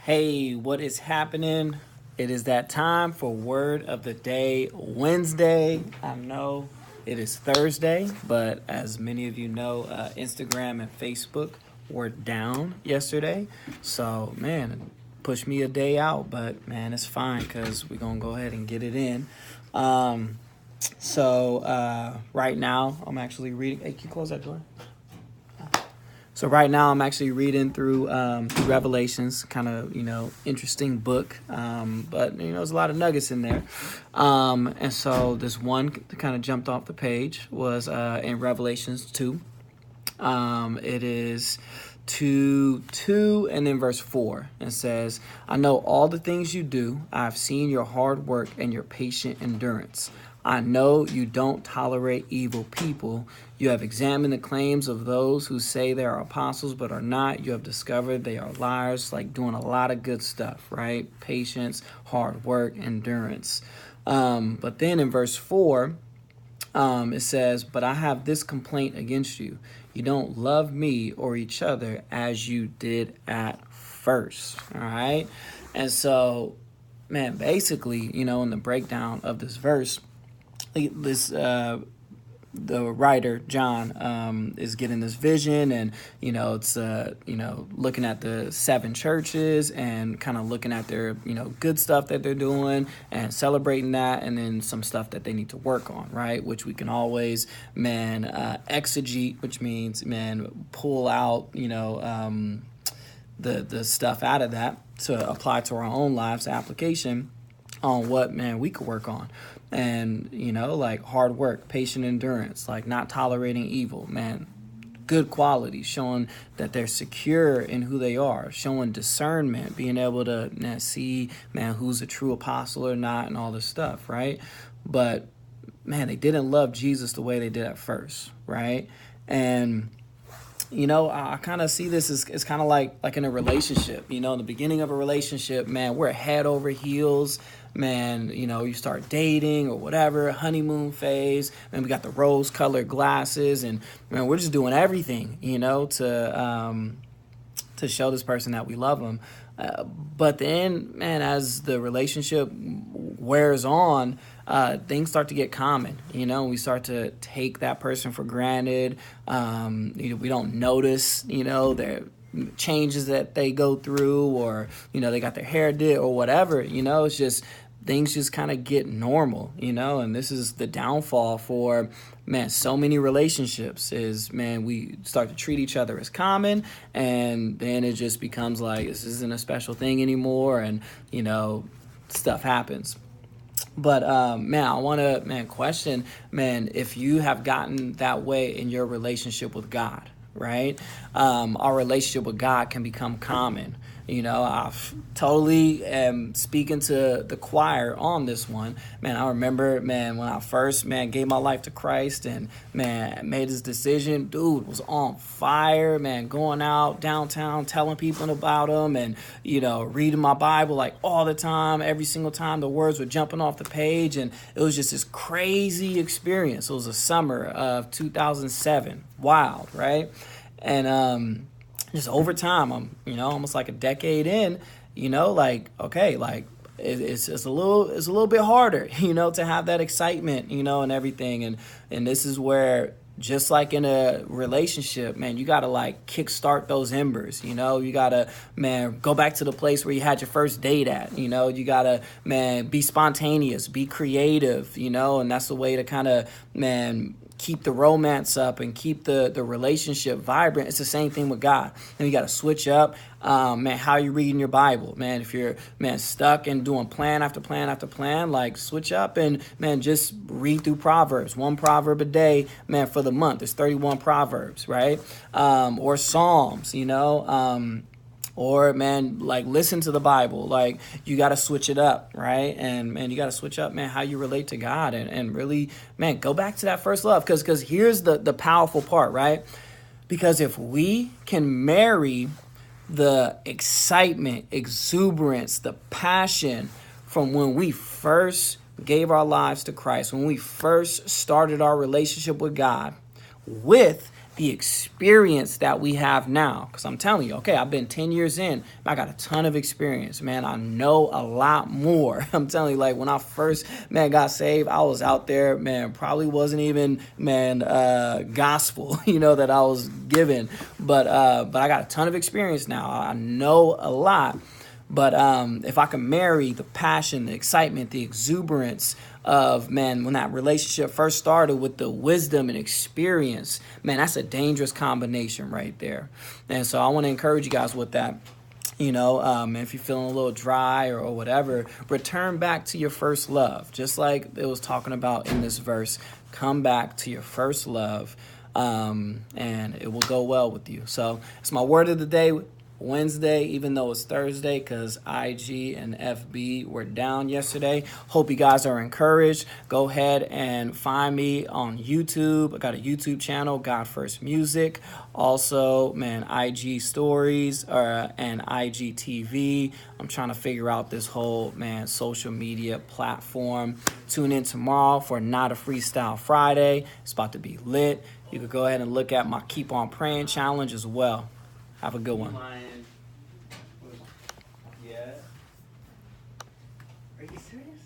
Hey, what is happening? It is that time for Word of the Day Wednesday. I know it is Thursday, but as many of you know, Instagram and Facebook were down yesterday. So, man, push me a day out, but man, it's fine because we're going to go ahead and get it in. Right now, I'm actually reading. Hey, can you close that door? So right now I'm actually reading through Revelations, kind of, interesting book. But, there's a lot of nuggets in there. And so this one kind of jumped off the page was in Revelations 2. It is 2:2 and then verse 4. It says, I know all the things you do. I've seen your hard work and your patient endurance. I know you don't tolerate evil people. You have examined the claims of those who say they are apostles but are not. You have discovered they are liars, like doing a lot of good stuff, right? Patience, hard work, endurance. But then in verse 4, it says, but I have this complaint against you. You don't love me or each other as you did at first, all right? And so, man, basically, in the breakdown of this verse, the writer John is getting this vision, and it's looking at the seven churches and kind of looking at their good stuff that they're doing and celebrating that, and then some stuff that they need to work on, right? Which we can always exegete, which means pull out the stuff out of that to apply to our own lives, application on what we could work on. And like hard work, patient endurance, like not tolerating evil, good qualities, showing that they're secure in who they are, showing discernment, being able to see who's a true apostle or not, and all this stuff, right? But they didn't love Jesus the way they did at first, right? And I kind of see this as it's kind of like in a relationship. In the beginning of a relationship, we're head over heels. You start dating or whatever, honeymoon phase, and we got the rose-colored glasses, and we're just doing everything, to show this person that we love them. But then, as the relationship wears on, things start to get common. We start to take that person for granted. We don't notice, their changes that they go through, or they got their hair did or whatever. It's just things just kind of get normal, and this is the downfall for so many relationships is we start to treat each other as common, and then it just becomes like this isn't a special thing anymore, and stuff happens. But I want to question if you have gotten that way in your relationship with God, right? Our relationship with God can become common. I totally am speaking to the choir on this one. I remember, when I first, gave my life to Christ and, made this decision. Dude was on fire, going out downtown, telling people about him, and, reading my Bible like all the time. Every single time the words were jumping off the page, and it was just this crazy experience. It was a summer of 2007. Wild, right? And, just over time, I'm, almost like a decade in, it's a little bit harder, to have that excitement, and everything. And this is where, just like in a relationship, you got to kickstart those embers, you got to, go back to the place where you had your first date at, you got to, be spontaneous, be creative, and that's the way to kind of, keep the romance up and keep the relationship vibrant. It's the same thing with God. And you got to switch up, how you reading your Bible, if you're, stuck and doing plan after plan after plan, switch up and, just read through Proverbs, one proverb a day, for the month. There's 31 Proverbs, right? Or Psalms, or listen to the Bible. You got to switch it up, right? And you got to switch up, how you relate to God, and really, go back to that first love. Because here's the powerful part, right? Because if we can marry the excitement, exuberance, the passion from when we first gave our lives to Christ, when we first started our relationship with God, with the experience that we have now. Because I'm telling you, okay, I've been 10 years in. I got a ton of experience, man. I know a lot more. I'm telling you, like when I first, man, got saved, I was out there, man, probably wasn't even, man, gospel, that I was given. But I got a ton of experience now. I know a lot. But if I can marry the passion, the excitement, the exuberance of, man, when that relationship first started with the wisdom and experience, man, that's a dangerous combination right there. And so I want to encourage you guys with that. If you're feeling a little dry or whatever, return back to your first love. Just like it was talking about in this verse, come back to your first love, and it will go well with you. So it's my word of the day. Wednesday, even though it's Thursday, because IG and FB were down yesterday. Hope you guys are encouraged. Go ahead and find me on YouTube. I got a YouTube channel, God First Music. Also, man, IG Stories and IGTV. I'm trying to figure out this whole, man, social media platform. Tune in tomorrow for Not a Freestyle Friday. It's about to be lit. You could go ahead and look at my Keep On Praying challenge as well. Have a good one. Yeah. Are you serious?